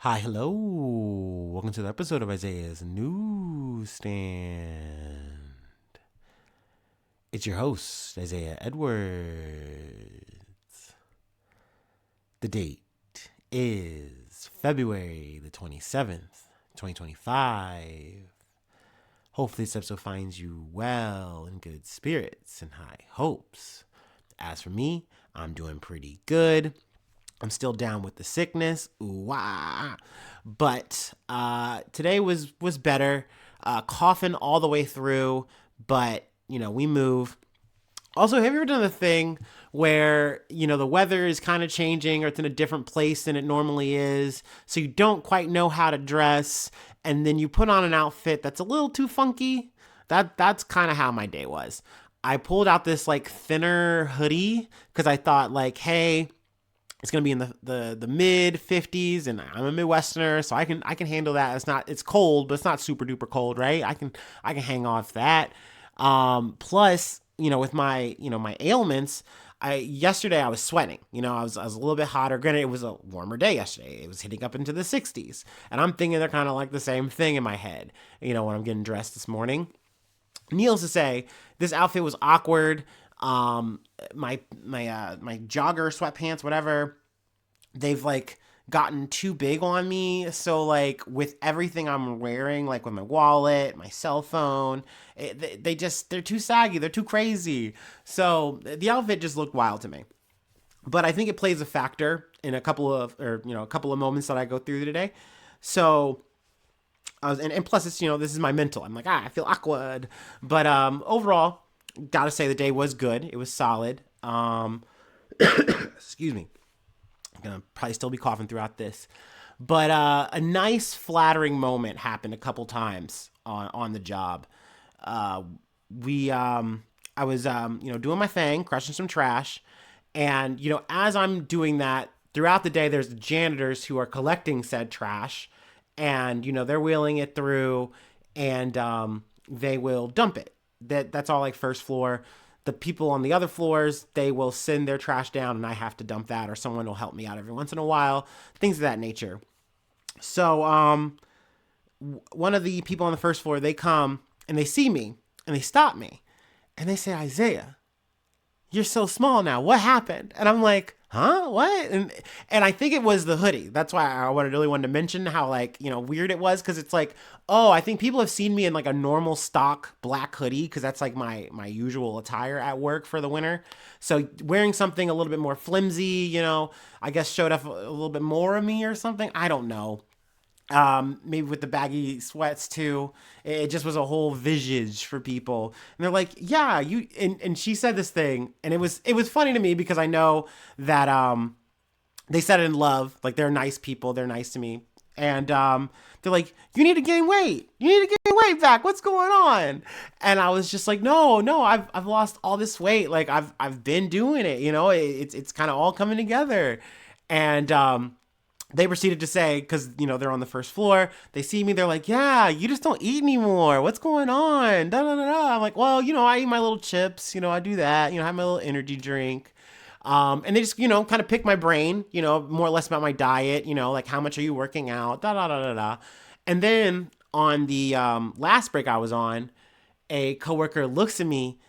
Hi, hello. Welcome to the episode of Isaiah's Newsstand. It's your host, Isaiah Edwards. The date is February the 27th, 2025. Hopefully, this episode finds you well, in good spirits, and high hopes. As for me, I'm doing pretty good. I'm still down with the sickness. Ooh, ah. But today was better. Coughing all the way through, but we move. Also, have you ever done the thing where the weather is kind of changing, or it's in a different place than it normally is, so you don't quite know how to dress, and then you put on an outfit that's a little too funky? That's kind of how my day was. I pulled out this like thinner hoodie because I thought like, hey, it's gonna be in the mid 50s, and I'm a Midwesterner, so I can handle that. It's cold, but it's not super duper cold, right? I can hang off that. Plus, with my ailments, yesterday I was sweating. I was a little bit hotter. Granted, it was a warmer day yesterday. It was hitting up into the 60s, and I'm thinking they're kind of like the same thing in my head. When I'm getting dressed this morning. Needless to say, this outfit was awkward. My jogger sweatpants, whatever, they've like gotten too big on me. So like with everything I'm wearing, like with my wallet, my cell phone, they're too saggy. They're too crazy. So the outfit just looked wild to me. But I think it plays a factor in a couple of moments that I go through today. So and plus it's this is my mental. I'm like, I feel awkward. But overall, gotta say the day was good. It was solid. Excuse me. I'm gonna probably still be coughing throughout this. But a nice flattering moment happened a couple times on the job. I was doing my thing, crushing some trash, and as I'm doing that throughout the day, there's the janitors who are collecting said trash, and they're wheeling it through, and they will dump it. That's all like first floor. The people on the other floors, they will send their trash down, and I have to dump that, or someone will help me out every once in a while, things of that nature. So one of the people on the first floor, they come and they see me and they stop me and they say, Isaiah, you're so small now. What happened? And I'm like, huh? What? And I think it was the hoodie. That's why I really wanted to mention how like, weird it was. Cause it's like, oh, I think people have seen me in like a normal stock black hoodie. Cause that's like my usual attire at work for the winter. So wearing something a little bit more flimsy, I guess showed off a little bit more of me or something. I don't know. Maybe with the baggy sweats too. It just was a whole visage for people. And they're like, yeah, and she said this thing, and it was funny to me because I know that they said it in love. Like they're nice people, they're nice to me. And they're like, you need to gain weight. You need to gain weight back. What's going on? And I was just like, no, I've lost all this weight. Like I've been doing it, it's kind of all coming together. And they proceeded to say, because they're on the first floor, they see me, they're like, yeah, you just don't eat anymore, what's going on, da da da da. I'm like, well, I eat my little chips, I do that, I have my little energy drink. And they just kind of pick my brain, more or less about my diet, like how much are you working out, da da da da da. And then on the last break I was on, a coworker looks at me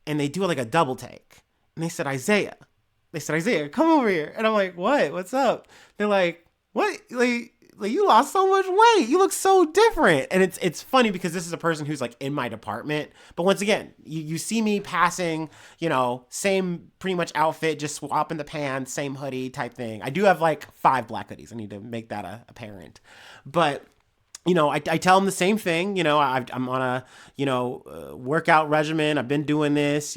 and they do like a double take, and they said, Isaiah, come over here. And I'm like, what's up? They're like, what? Like you lost so much weight. You look so different. And it's funny because this is a person who's like in my department. But once again, you see me passing, same pretty much outfit, just swapping the pants, same hoodie type thing. I do have like 5 black hoodies. I need to make that apparent. But I tell them the same thing. I'm on a, workout regimen. I've been doing this,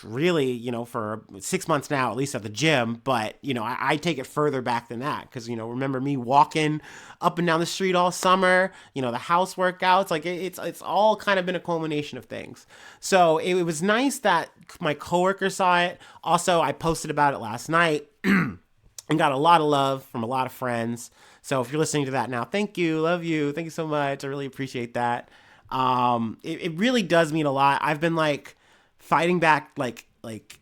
really, for 6 months now, at least at the gym. But, I take it further back than that. Because, remember me walking up and down the street all summer, the house workouts, like it's all kind of been a culmination of things. So it was nice that my coworker saw it. Also, I posted about it last night and got a lot of love from a lot of friends. So if you're listening to that now, thank you. Love you. Thank you so much. I really appreciate that. It really does mean a lot. I've been like fighting back like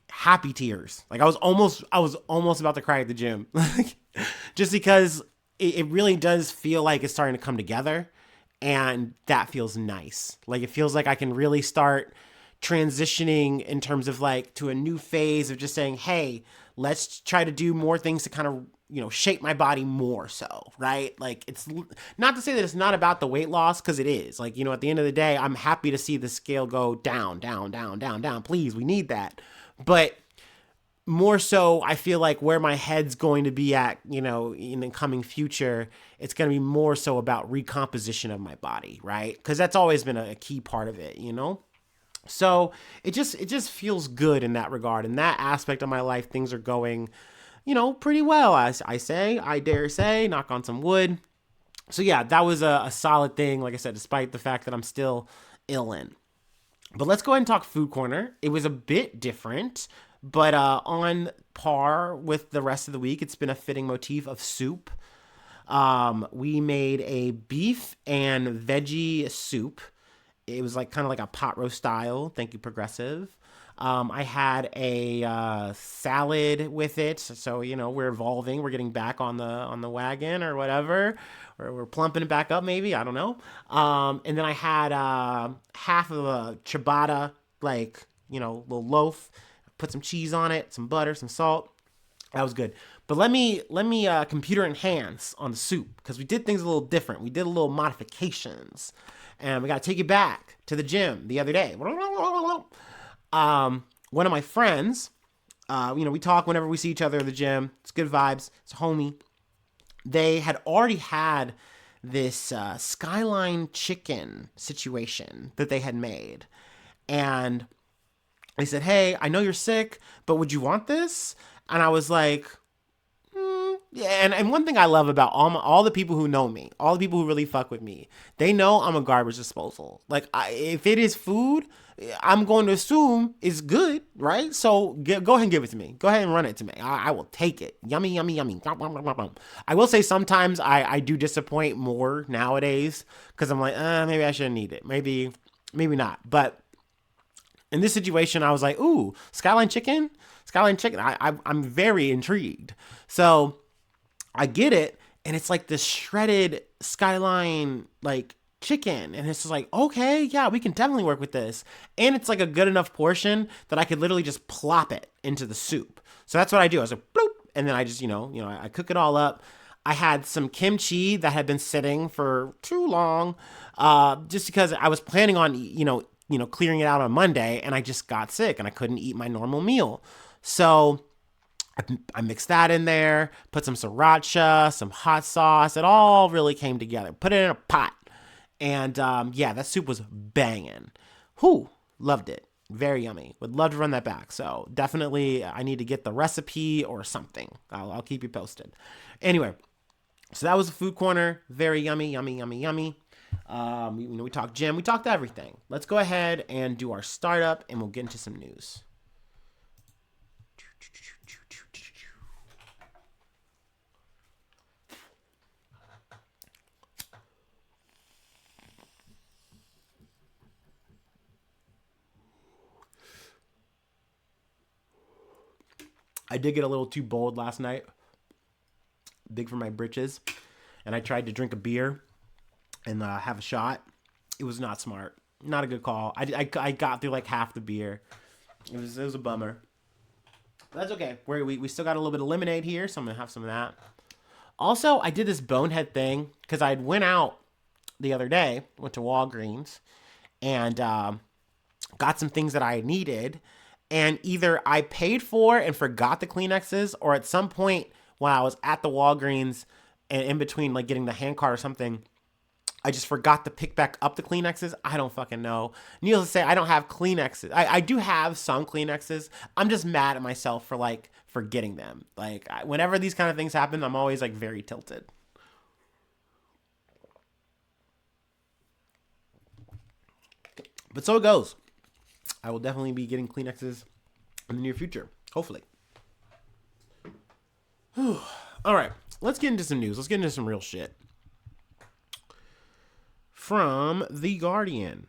happy tears. Like I was almost about to cry at the gym. Just because it really does feel like it's starting to come together, and that feels nice. Like it feels like I can really start transitioning in terms of like to a new phase of just saying, hey, let's try to do more things to kind of, shape my body more so, right? Like it's not to say that it's not about the weight loss, because it is. Like, at the end of the day, I'm happy to see the scale go down, down, down, down, down. Please, we need that. But more so, I feel like where my head's going to be at, in the coming future, it's going to be more so about recomposition of my body, right? Because that's always been a key part of it. So it just feels good in that regard. In that aspect of my life, things are going, pretty well, as I dare say, knock on some wood. So yeah, that was a solid thing, like I said, despite the fact that I'm still ill in. But let's go ahead and talk food corner. It was a bit different, but on par with the rest of the week. It's been a fitting motif of soup. We made a beef and veggie soup. It was like kind of like a pot roast style. Thank you, Progressive. I had a salad with it, so we're evolving. We're getting back on the wagon or whatever. We're plumping it back up, maybe, I don't know. And then I had half of a ciabatta, like little loaf. Put some cheese on it, some butter, some salt. That was good. But let me computer enhance on the soup, because we did things a little different. We did a little modifications, and we got to take it back to the gym the other day. One of my friends, we talk whenever we see each other at the gym. It's good vibes. It's a homie. They had already had this skyline chicken situation that they had made, and they said, hey, I know you're sick, but would you want this? And I was like, yeah. And one thing I love about all the people who know me, all the people who really fuck with me, they know I'm a garbage disposal. Like, if it is food, I'm going to assume it's good, right? So go ahead and give it to me. Go ahead and run it to me. I will take it. Yummy, yummy, yummy. I will say sometimes I do disappoint more nowadays, because I'm like, maybe I shouldn't eat it. Maybe not. But in this situation, I was like, ooh, skyline chicken. I'm very intrigued. So I get it, and it's like this shredded skyline like chicken, and it's just like, okay, yeah, we can definitely work with this. And it's like a good enough portion that I could literally just plop it into the soup. So that's what I do. I was like, bloop, and then I just, I cook it all up. I had some kimchi that had been sitting for too long, just because I was planning on, clearing it out on Monday, and I just got sick and I couldn't eat my normal meal. So I mixed that in there, put some sriracha, some hot sauce. It all really came together. Put it in a pot. And that soup was banging. Whew, loved it. Very yummy. Would love to run that back. So definitely I need to get the recipe or something. I'll keep you posted. Anyway, so that was the food corner. Very yummy, yummy, yummy, yummy. We talked gym. We talked everything. Let's go ahead and do our startup, and we'll get into some news. I did get a little too bold last night. Big for my britches. And I tried to drink a beer and have a shot. It was not smart. Not a good call. I got through like half the beer. It was a bummer. But that's okay. We still got a little bit of lemonade here, so I'm going to have some of that. Also, I did this bonehead thing because I went out the other day, went to Walgreens, and got some things that I needed. And either I paid for and forgot the Kleenexes, or at some point when I was at the Walgreens and in between like getting the hand cart or something, I just forgot to pick back up the Kleenexes. I don't fucking know. Needless to say, I don't have Kleenexes. I do have some Kleenexes. I'm just mad at myself for like forgetting them. Like whenever these kind of things happen, I'm always like very tilted. But so it goes. I will definitely be getting Kleenexes in the near future, hopefully. All right, let's get into some news. Let's get into some real shit. From The Guardian.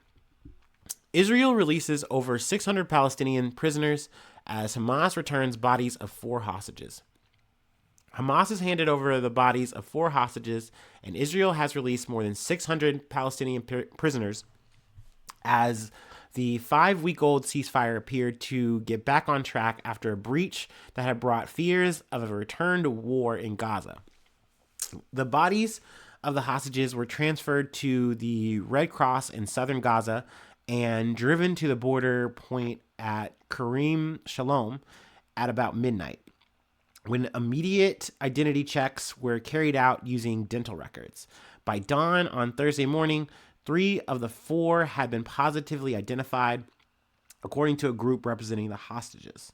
Israel releases over 600 Palestinian prisoners as Hamas returns bodies of 4 hostages. Hamas has handed over the bodies of 4 hostages, and Israel has released more than 600 Palestinian prisoners as the 5-week-old ceasefire appeared to get back on track after a breach that had brought fears of a return to war in Gaza. The bodies of the hostages were transferred to the Red Cross in southern Gaza and driven to the border point at Karim Shalom at about midnight, when immediate identity checks were carried out using dental records. By dawn on Thursday morning, 3 of the 4 had been positively identified, according to a group representing the hostages.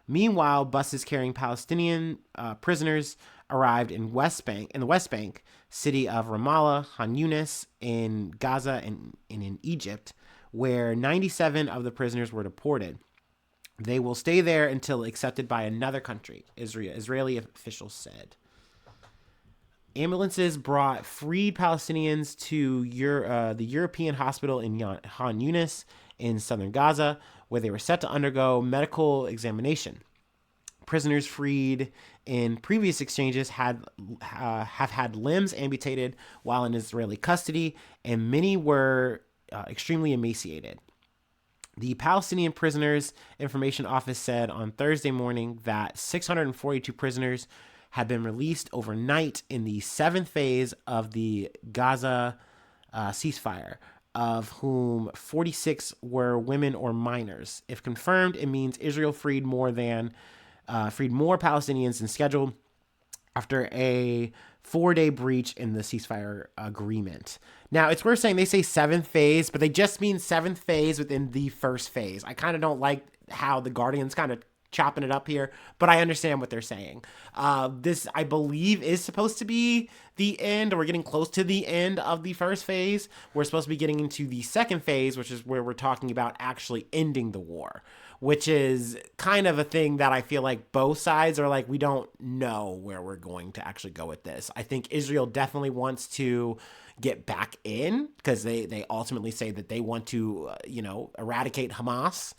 Meanwhile, buses carrying Palestinian prisoners arrived in the West Bank, city of Ramallah, Han Yunis, in Gaza, and in Egypt, where 97 of the prisoners were deported. They will stay there until accepted by another country, Israeli officials said. Ambulances brought freed Palestinians to the European hospital in Han Yunis in southern Gaza, where they were set to undergo medical examination. Prisoners freed in previous exchanges have had limbs amputated while in Israeli custody, and many were extremely emaciated. The Palestinian Prisoners Information Office said on Thursday morning that 642 prisoners had been released overnight in the 7th phase of the Gaza ceasefire, of whom 46 were women or minors. If confirmed, it means Israel freed more Palestinians than scheduled after a 4-day breach in the ceasefire agreement. Now, it's worth saying they say 7th phase, but they just mean 7th phase within the first phase. I kind of don't like how the Guardian's kind of chopping it up here, but I understand what they're saying. This, I believe, is supposed to be the end, or we're getting close to the end of the first phase. We're supposed to be getting into the second phase, which is where we're talking about actually ending the war, which is kind of a thing that I feel like both sides are like, we don't know where we're going to actually go with this. I think Israel definitely wants to get back in, because they ultimately say that they want to, eradicate Hamas,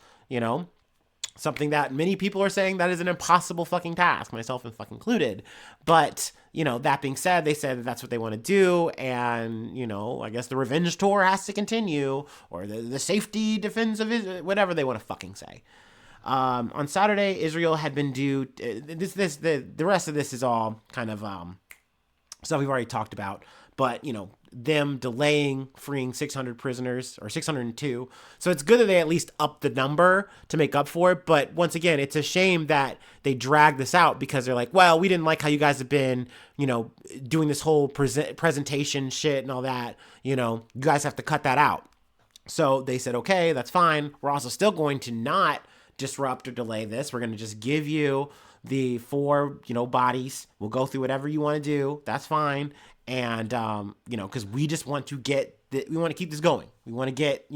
something that many people are saying that is an impossible fucking task, myself fucking included. But, that being said, they said that that's what they want to do. And, I guess the revenge tour has to continue, or the safety defense of it, whatever they want to fucking say. On Saturday, Israel had been due, the rest of this is all kind of stuff we've already talked about. But, them delaying freeing 600 prisoners, or 602. So it's good that they at least upped the number to make up for it. But once again, it's a shame that they drag this out, because they're like, well, we didn't like how you guys have been, doing this whole presentation shit and all that. You guys have to cut that out. So they said, okay, that's fine. We're also still going to not disrupt or delay this. We're going to just give you the 4, bodies. We'll go through whatever you want to do. That's fine. And, because we just want to we want to keep this going. We want to get,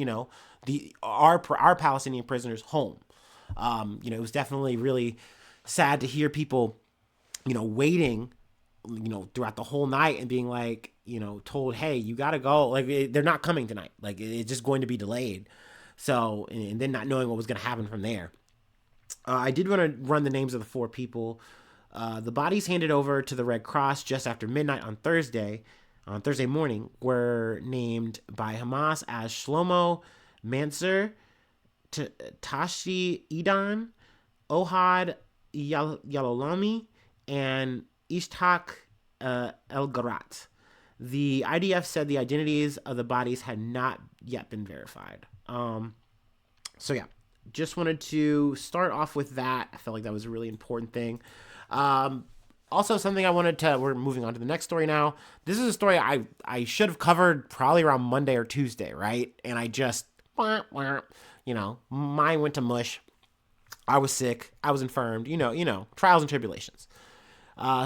our Palestinian prisoners home. It was definitely really sad to hear people, waiting, throughout the whole night and being like, told, hey, you got to go. Like, they're not coming tonight. Like, it's just going to be delayed. So, and then not knowing what was going to happen from there. I did want to run the names of the 4 people. The bodies handed over to the Red Cross just after midnight on Thursday morning, were named by Hamas as Shlomo Manzer, Tashi Idan, Ohad Yalolami, and Ishtak El-Garat. The IDF said the identities of the bodies had not yet been verified. So yeah, just wanted to start off with that. I felt like that was a really important thing. Also, something we're moving on to the next story now. This is a story I should have covered probably around Monday or Tuesday, right? And I just, mine went to mush. I was sick. I was infirmed. Trials and tribulations.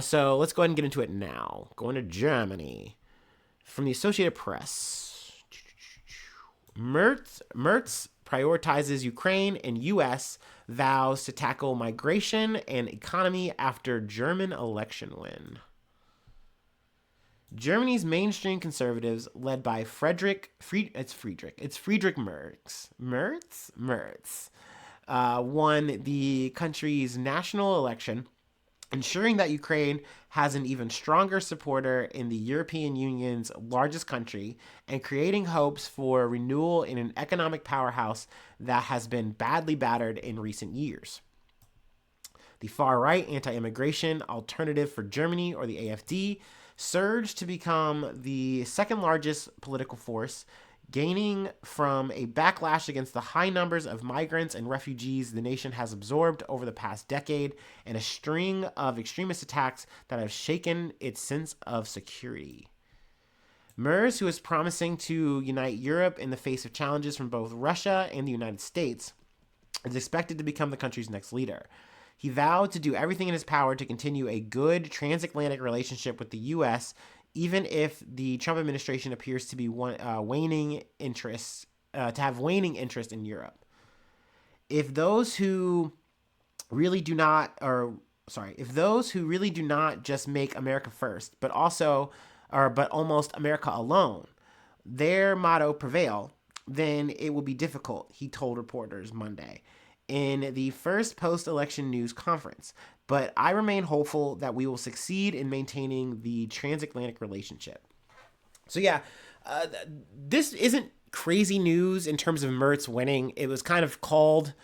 So let's go ahead and get into it now. Going to Germany. From the Associated Press. Merz prioritizes Ukraine, and U.S. vows to tackle migration and economy after German election win. Germany's mainstream conservatives, led by Friedrich Merz, won the country's national election ensuring that Ukraine has an even stronger supporter in the European Union's largest country, and creating hopes for renewal in an economic powerhouse that has been badly battered in recent years. The far right anti immigration Alternative for Germany, or the AFD, surged to become the second largest political force, gaining from a backlash against the high numbers of migrants and refugees the nation has absorbed over the past decade, and a string of extremist attacks that have shaken its sense of security. Merz, who is promising to unite Europe in the face of challenges from both Russia and the United States, is expected to become the country's next leader. He vowed to do everything in his power to continue a good transatlantic relationship with the U.S., even if the Trump administration appears to be waning interest, to have waning interest in Europe. If those who really do not, if those who really do not just make America first, but almost America alone, their motto prevail, then it will be difficult, he told reporters Monday in the first post-election news conference. But I remain hopeful that we will succeed in maintaining the transatlantic relationship. So yeah, this isn't crazy news in terms of Merz winning. It was kind of called,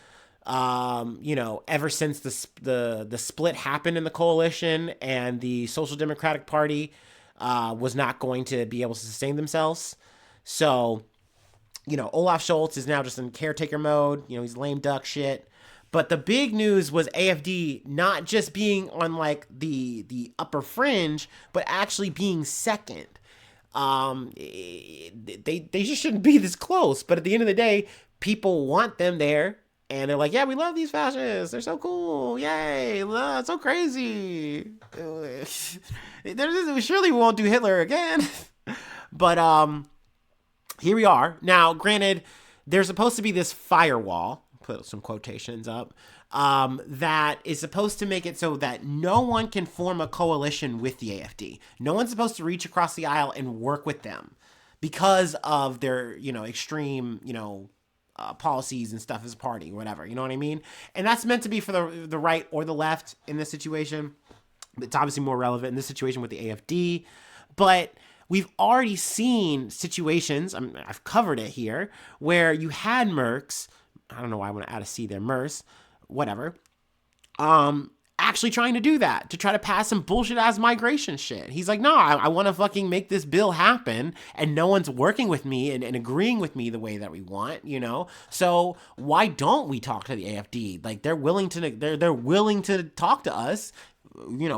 ever since the split happened in the coalition and the Social Democratic Party was not going to be able to sustain themselves. So, Olaf Scholz is now just in caretaker mode. He's lame duck shit. But the big news was AFD not just being on like the upper fringe, but actually being second. They just shouldn't be this close. But at the end of the day, people want them there. And they're like, yeah, we love these fascists. They're so cool. Yay. It's so crazy. We surely won't do Hitler again. But here we are. Now, granted, there's supposed to be this firewall, put some quotations up, that is supposed to make it so that no one can form a coalition with the AFD. No one's supposed to reach across the aisle and work with them because of their, extreme, policies and stuff as a party, whatever. You know what I mean? And that's meant to be for the right or the left in this situation. It's obviously more relevant in this situation with the AFD. But we've already seen situations, I've covered it here, where you had Merz, I don't know why I want to add a C there, Merz, whatever, actually trying to do that, to try to pass some bullshit-ass migration shit. He's like, no, I want to fucking make this bill happen, and no one's working with me and agreeing with me the way that we want, So why don't we talk to the AFD? Like, they're willing to talk to us,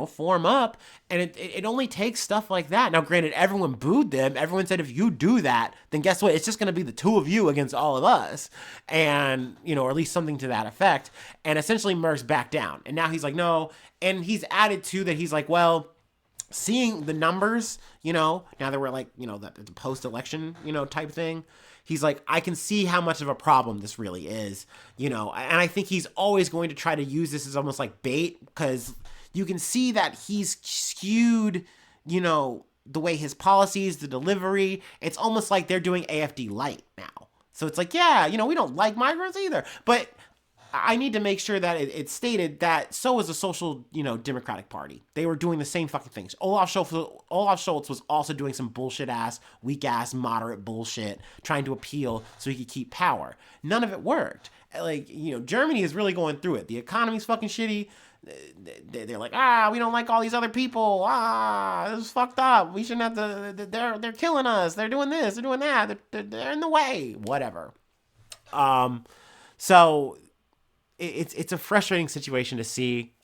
form up, and it only takes stuff like that. Now, granted, everyone booed them. Everyone said, if you do that, then guess what? It's just going to be the two of you against all of us, and, or at least something to that effect. And essentially, Merz backed down. And now he's like, no. And he's added to that. He's like, well, seeing the numbers, now that we're like, the post-election, type thing, he's like, I can see how much of a problem this really is, and I think he's always going to try to use this as almost like bait, because you can see that he's skewed, the way his policies, the delivery, it's almost like they're doing AFD light now. So it's like, yeah, we don't like migrants either. But I need to make sure that it's stated that so is the Social, Democratic Party. They were doing the same fucking things. Olaf Scholz was also doing some bullshit-ass, weak-ass, moderate bullshit, trying to appeal so he could keep power. None of it worked. Like, Germany is really going through it. The economy's fucking shitty. They're like, we don't like all these other people. This is fucked up. We shouldn't have to. They're killing us. They're doing this. They're doing that. They're in the way. Whatever. So it's a frustrating situation to see.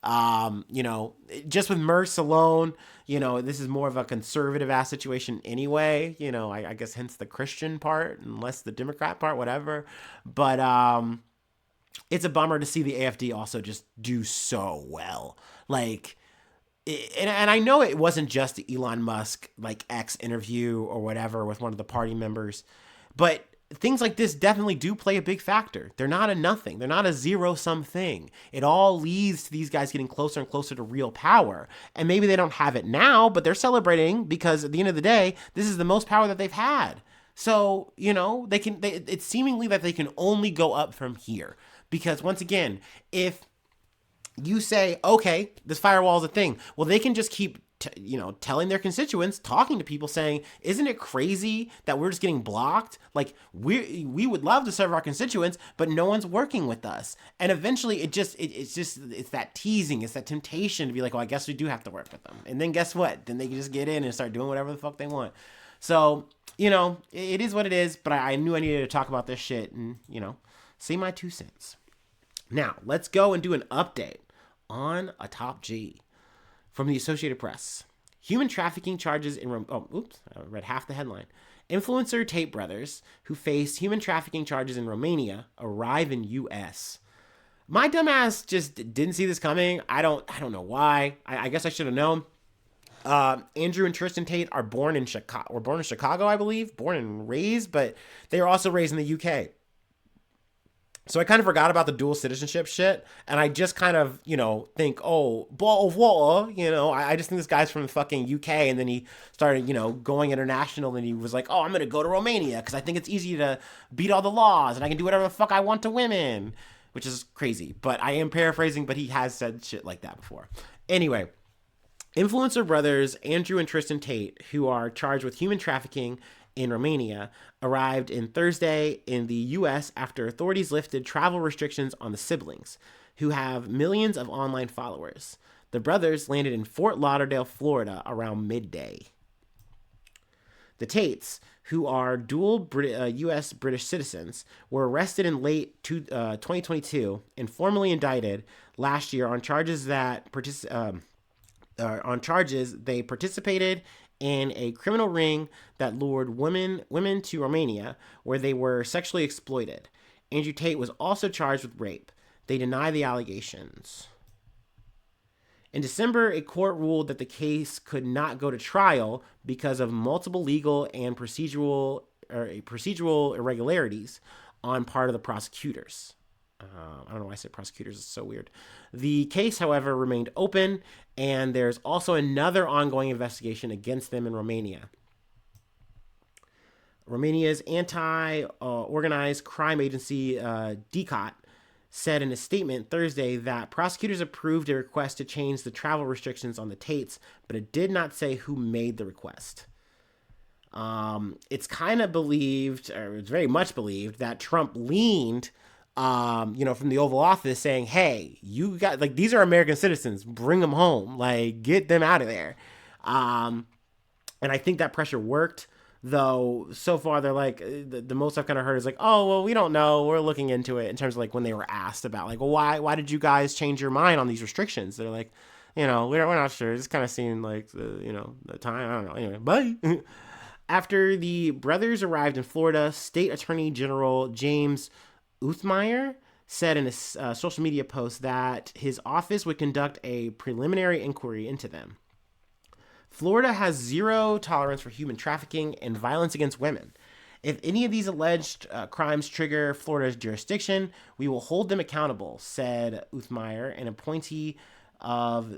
Just with Merz alone, this is more of a conservative ass situation anyway. I guess hence the Christian part and less the Democrat part. Whatever. But it's a bummer to see the AFD also just do so well. Like, and I know it wasn't just the Elon Musk, like, X interview or whatever with one of the party members, but things like this definitely do play a big factor. They're not a nothing. They're not a zero-sum thing. It all leads to these guys getting closer and closer to real power. And maybe they don't have it now, but they're celebrating because at the end of the day, this is the most power that they've had. So, it's seemingly that they can only go up from here. Because once again, if You say, okay, this firewall is a thing. Well, they can just keep, telling their constituents, talking to people, saying, "Isn't it crazy that we're just getting blocked? Like we would love to serve our constituents, but no one's working with us." And eventually, it's that teasing, it's that temptation to be like, "Well, I guess we do have to work with them." And then guess what? Then they can just get in and start doing whatever the fuck they want. So it is what it is. But I knew I needed to talk about this shit and say my 2 cents. Now let's go and do an update on a top G from the Associated Press. Human trafficking charges in I read half the headline. Influencer Tate brothers who face human trafficking charges in Romania arrive in U.S. My dumbass just didn't see this coming. I don't know why. I guess I should have known. Andrew and Tristan Tate are born in Chicago. Were born in Chicago, I believe. Born and raised, but they were also raised in the UK. So I kind of forgot about the dual citizenship shit, and I just kind of, think, oh, ball of water, I just think this guy's from the fucking UK, and then he started, going international, and he was like, oh, I'm going to go to Romania, because I think it's easy to beat all the laws, and I can do whatever the fuck I want to women, which is crazy, but I am paraphrasing, but he has said shit like that before. Anyway, influencer brothers Andrew and Tristan Tate, who are charged with human trafficking in Romania, arrived in Thursday in the U.S. after authorities lifted travel restrictions on the siblings, who have millions of online followers. The brothers landed in Fort Lauderdale, Florida, around midday. The Tates, who are dual U.S. British citizens, were arrested in late 2022 and formally indicted last year on charges they participated in a criminal ring that lured women to Romania, where they were sexually exploited. Andrew Tate was also charged with rape. They deny the allegations. In December, a court ruled that the case could not go to trial because of multiple legal and procedural irregularities on part of the prosecutors. I don't know why I said prosecutors. It's so weird. The case, however, remained open, and there's also another ongoing investigation against them in Romania. Romania's anti-organized crime agency, DCOT, said in a statement Thursday that prosecutors approved a request to change the travel restrictions on the Tates, but it did not say who made the request. It's kind of believed, or it's very much believed, that Trump leaned from the Oval Office saying, hey, you got, these are American citizens, bring them home, get them out of there. And I think that pressure worked, though so far they're the most I've kind of heard is oh, well, we don't know, we're looking into it, in terms of when they were asked about well, why did you guys change your mind on these restrictions? They're we're not sure. It's kind of seemed the time, I don't know. Anyway, bye. After the brothers arrived in Florida, State Attorney General James Uthmeyer said in a social media post that his office would conduct a preliminary inquiry into them. Florida has zero tolerance for human trafficking and violence against women. If any of these alleged crimes trigger Florida's jurisdiction, we will hold them accountable, said Uthmeyer, an appointee of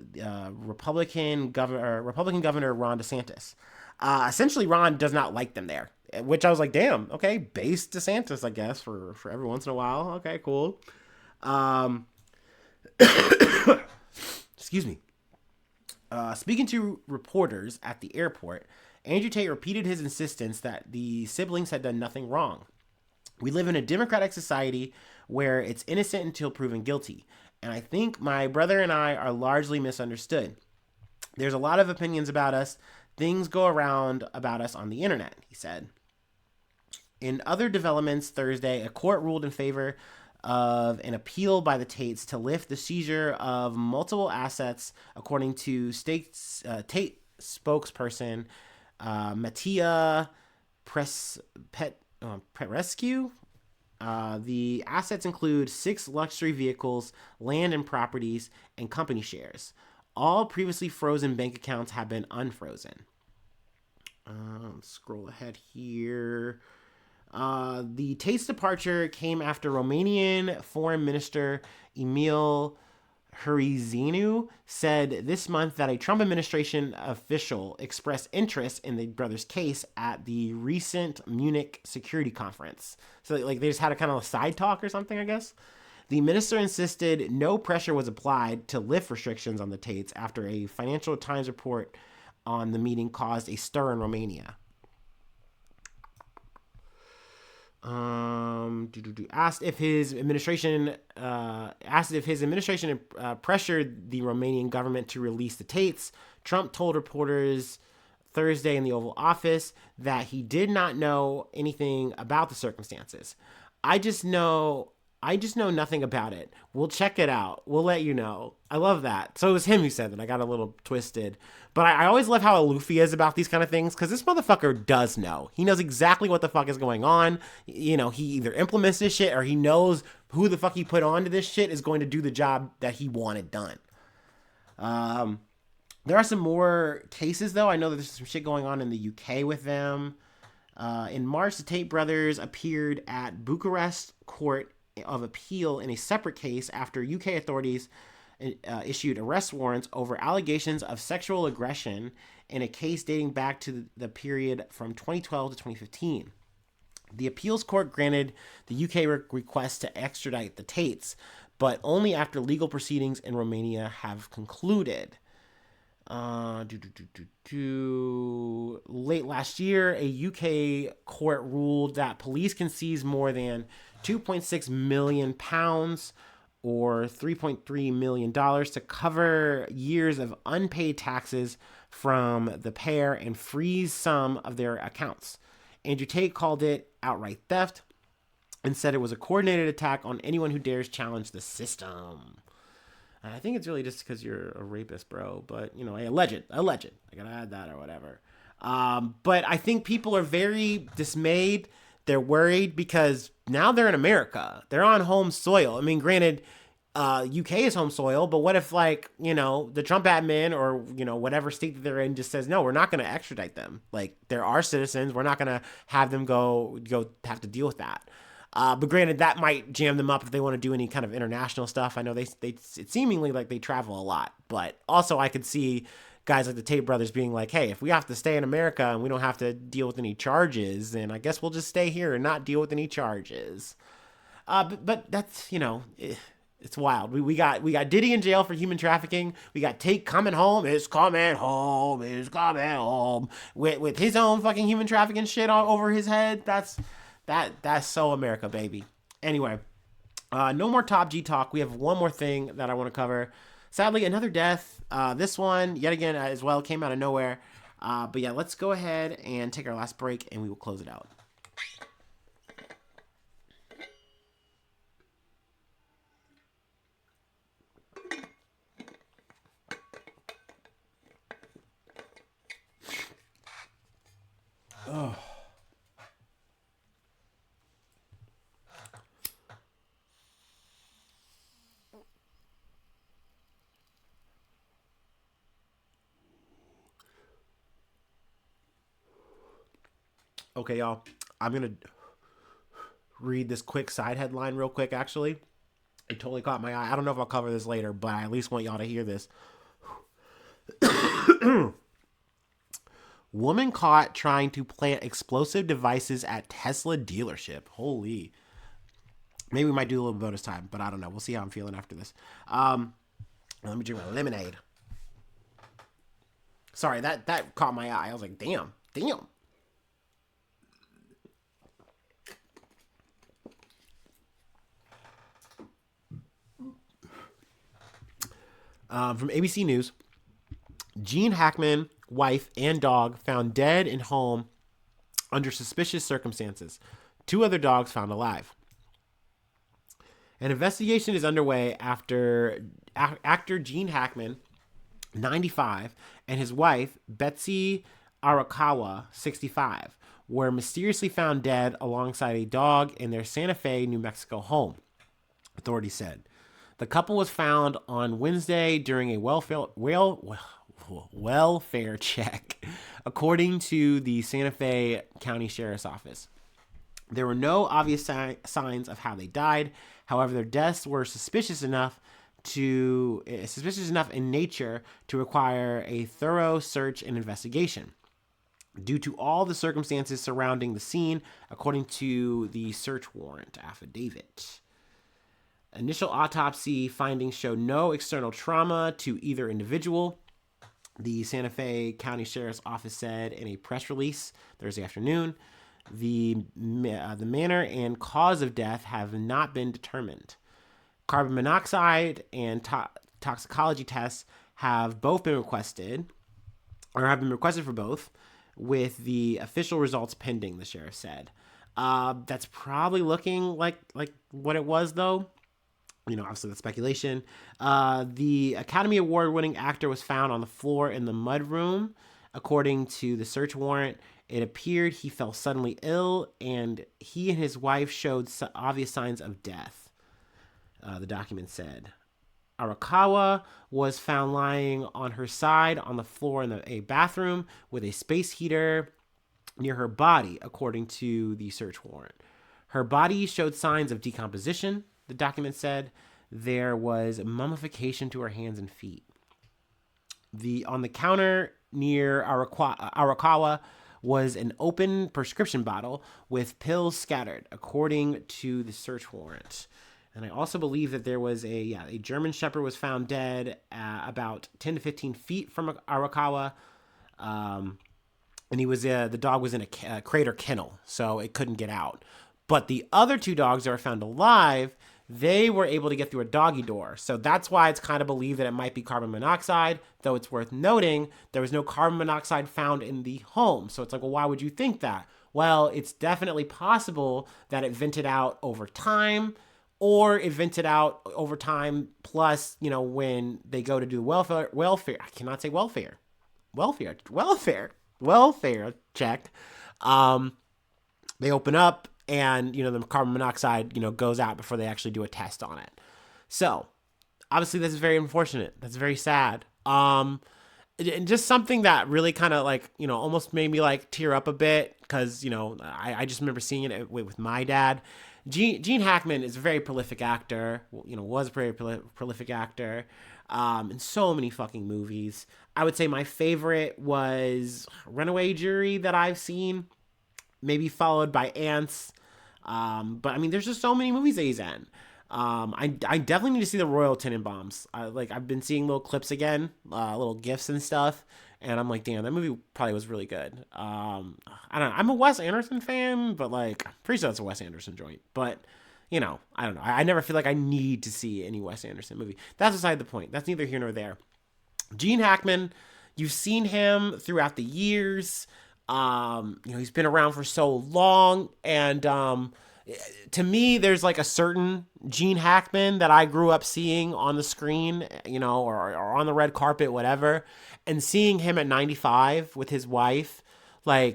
Republican Governor Ron DeSantis. Essentially, Ron does not like them there. Which I was like, damn, okay, base DeSantis, I guess, for every once in a while. Okay, cool. Excuse me. Speaking to reporters at the airport, Andrew Tate repeated his insistence that the siblings had done nothing wrong. We live in a democratic society where it's innocent until proven guilty, and I think my brother and I are largely misunderstood. There's a lot of opinions about us. Things go around about us on the internet, he said. In other developments Thursday, a court ruled in favor of an appeal by the Tates to lift the seizure of multiple assets, according to Tate spokesperson Mattia Prescu. The assets include 6 luxury vehicles, land and properties, and company shares. All previously frozen bank accounts have been unfrozen. Scroll ahead here. The Tate's departure came after Romanian Foreign Minister Emil Hurizeanu said this month that a Trump administration official expressed interest in the brothers' case at the recent Munich Security Conference. So, they just had a kind of a side talk or something, I guess. The minister insisted no pressure was applied to lift restrictions on the Tates after a Financial Times report on the meeting caused a stir in Romania. Asked if his administration pressured the Romanian government to release the Tates, Trump told reporters Thursday in the Oval Office that he did not know anything about the circumstances. I just know I just know nothing about it. We'll check it out. We'll let you know. I love that. So it was him who said that. I got a little twisted. But I always love how aloof he is about these kind of things because this motherfucker does know. He knows exactly what the fuck is going on. You know, he either implements this shit or he knows who the fuck he put onto this shit is going to do the job that he wanted done. There are some more cases, though. I know that there's some shit going on in the UK with them. In March, the Tate brothers appeared at Bucharest Court of Appeal in a separate case after UK authorities issued arrest warrants over allegations of sexual aggression in a case dating back to the period from 2012 to 2015. The appeals court granted the UK request to extradite the Tates, but only after legal proceedings in Romania have concluded. Late last year, a UK court ruled that police can seize more than £2.6 million or $3.3 million to cover years of unpaid taxes from the pair and freeze some of their accounts. Andrew Tate called it outright theft and said it was a coordinated attack on anyone who dares challenge the system. I think it's really just because you're a rapist, bro. But, you know, alleged. I gotta add that or whatever. But I think people are very dismayed. They're worried because now they're in America. They're on home soil. I mean, granted, UK is home soil, but what if, like, you know, the Trump admin or, you know, whatever state that they're in just says, no, we're not going to extradite them. Like, they're our citizens. We're not going to have them go have to deal with that. But granted, that might jam them up if they want to do any kind of international stuff. I know it's seemingly like they travel a lot, but also I could see guys like the Tate brothers being like, hey, if we have to stay in America and we don't have to deal with any charges, then I guess we'll just stay here and not deal with any charges. But that's, you know, it's wild. We got Diddy in jail for human trafficking. We got Tate coming home. It's coming home. It's coming home with his own fucking human trafficking shit all over his head. That's so America, baby. Anyway, no more Top G talk. We have one more thing that I want to cover. Sadly, another death. This one, yet again, as well, came out of nowhere. But yeah, let's go ahead and take our last break, and we will close it out. Oh. Okay, y'all. I'm going to read this quick side headline real quick, actually. It totally caught my eye. I don't know if I'll cover this later, but I at least want y'all to hear this. Woman caught trying to plant explosive devices at Tesla dealership. Holy. Maybe we might do a little bonus time, but I don't know. We'll see how I'm feeling after this. Let me drink my lemonade. Sorry, that caught my eye. I was like, damn. From ABC News, Gene Hackman, wife, and dog found dead in home under suspicious circumstances. 2 other dogs found alive. An investigation is underway after actor Gene Hackman, 95, and his wife, Betsy Arakawa, 65, were mysteriously found dead alongside a dog in their Santa Fe, New Mexico home, authorities said. The couple was found on Wednesday during a welfare check, according to the Santa Fe County Sheriff's Office. There were no obvious signs of how they died. However, their deaths were suspicious enough in nature to require a thorough search and investigation. Due to all the circumstances surrounding the scene, according to the search warrant affidavit. Initial autopsy findings show no external trauma to either individual, the Santa Fe County Sheriff's Office said in a press release Thursday afternoon. The manner and cause of death have not been determined. Carbon monoxide and toxicology tests have both been requested, or have been requested for both, with the official results pending, the sheriff said. That's probably looking like what it was, though. Obviously that's speculation. The Academy Award-winning actor was found on the floor in the mudroom. According to the search warrant, it appeared he fell suddenly ill, and he and his wife showed obvious signs of death, the document said. Arakawa was found lying on her side on the floor in a bathroom with a space heater near her body, according to the search warrant. Her body showed signs of decomposition, the document said. There was mummification to her hands and feet. On the counter near Arakawa was an open prescription bottle with pills scattered, according to the search warrant. And I also believe that there was a German Shepherd was found dead about 10 to 15 feet from Arakawa. And the dog was in a crate or kennel, so it couldn't get out. But the other two dogs that were found alive, they were able to get through a doggy door. So that's why it's kind of believed that it might be carbon monoxide, though it's worth noting there was no carbon monoxide found in the home. So it's like, well, why would you think that? Well, it's definitely possible that it vented out over time, or it vented out over time plus, when they go to do welfare, I cannot say welfare check. They open up, and the carbon monoxide goes out before they actually do a test on it. So obviously this is very unfortunate. That's very sad. And just something that really kind of almost made me tear up a bit, because I just remember seeing it with my dad. Gene Hackman is a very prolific actor. Was a very prolific actor in so many fucking movies. I would say my favorite was Runaway Jury that I've seen, maybe followed by Ants. But I mean, there's just so many movies that he's in. I definitely need to see the Royal Tenenbaums. I've been seeing little clips again, little GIFs and stuff, and I'm like, damn, that movie probably was really good. I don't know. I'm a Wes Anderson fan, but I'm pretty sure it's a Wes Anderson joint. But I don't know. I never feel like I need to see any Wes Anderson movie. That's beside the point. That's neither here nor there. Gene Hackman, you've seen him throughout the years. He's been around for so long, and to me, there's a certain Gene Hackman that I grew up seeing on the screen, or on the red carpet, whatever, and seeing him at 95 with his wife, I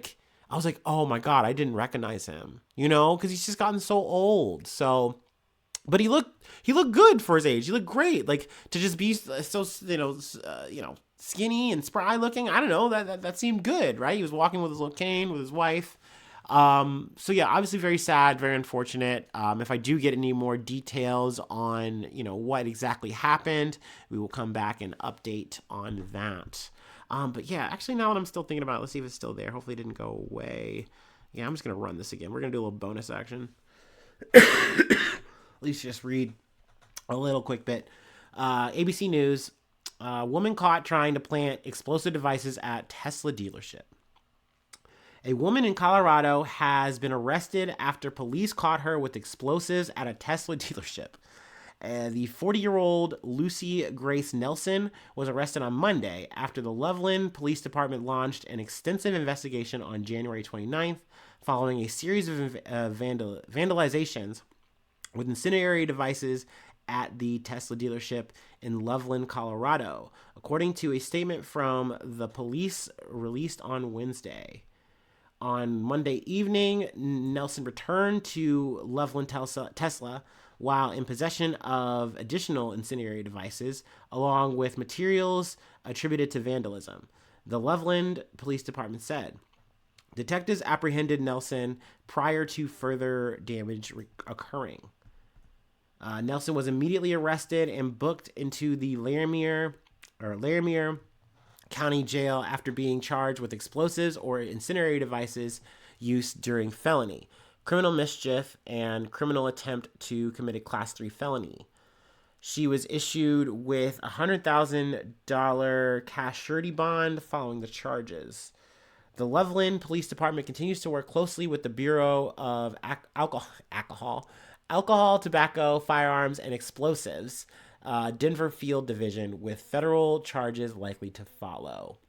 was like, oh my God, I didn't recognize him, because he's just gotten so old. So, but he looked good for his age. He looked great. To just be so, skinny and spry looking, I don't know, that seemed good, right? He was walking with his little cane with his wife. So yeah, obviously very sad, very unfortunate. If I do get any more details on, what exactly happened, we will come back and update on that. But yeah, actually now that I'm still thinking about it, let's see if it's still there. Hopefully it didn't go away. Yeah, I'm just going to run this again. We're going to do a little bonus action. At least just read a little quick bit. ABC News, woman caught trying to plant explosive devices at Tesla dealership. A woman in Colorado has been arrested after police caught her with explosives at a Tesla dealership. The 40-year-old Lucy Grace Nelson was arrested on Monday after the Loveland Police Department launched an extensive investigation on January 29th following a series of vandalizations with incendiary devices at the Tesla dealership in Loveland, Colorado, according to a statement from the police released on Wednesday. On Monday evening, Nelson returned to Loveland Tesla while in possession of additional incendiary devices, along with materials attributed to vandalism, the Loveland Police Department said. Detectives apprehended Nelson prior to further damage occurring. Nelson was immediately arrested and booked into the Laramie County Jail after being charged with explosives or incendiary devices use during felony. criminal mischief, and criminal attempt to commit a Class 3 felony. She was issued with a $100,000 cash surety bond following the charges. The Loveland Police Department continues to work closely with the Bureau of Alcohol, Tobacco, Firearms, and Explosives, Denver Field Division, with federal charges likely to follow.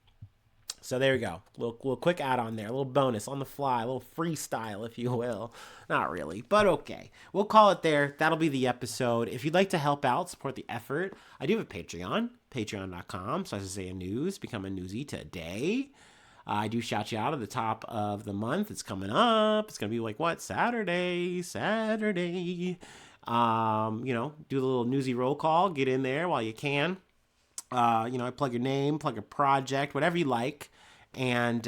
So there we go. Little quick add on there. A little bonus on the fly. A little freestyle, if you will. Not really, but okay. We'll call it there. That'll be the episode. If you'd like to help out, support the effort, I do have a Patreon. Patreon.com/Isaiah News. Become a newsie today. I do shout you out at the top of the month. It's coming up. It's going to be like, what? Saturday. Do the little newsy roll call. Get in there while you can. I plug your name, plug your project, whatever you like. And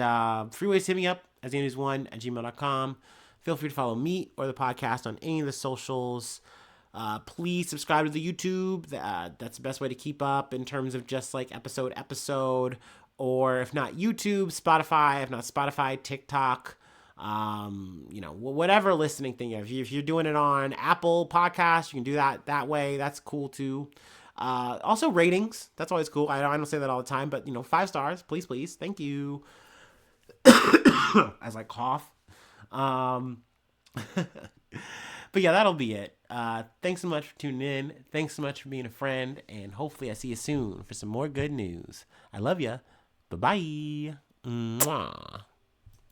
free ways to hit me up, isaiahnews1@gmail.com. Feel free to follow me or the podcast on any of the socials. Please subscribe to the YouTube. That's the best way to keep up in terms of just like episode. Or if not YouTube, Spotify. If not Spotify, TikTok. Whatever listening thing. If you're doing it on Apple Podcasts, you can do that way. That's cool too. Also ratings. That's always cool. I don't say that all the time, but 5 stars, please. Thank you. As I cough. But yeah, that'll be it. Thanks so much for tuning in. Thanks so much for being a friend, and hopefully I see you soon for some more good news. I love ya. Bye-bye. Mwah.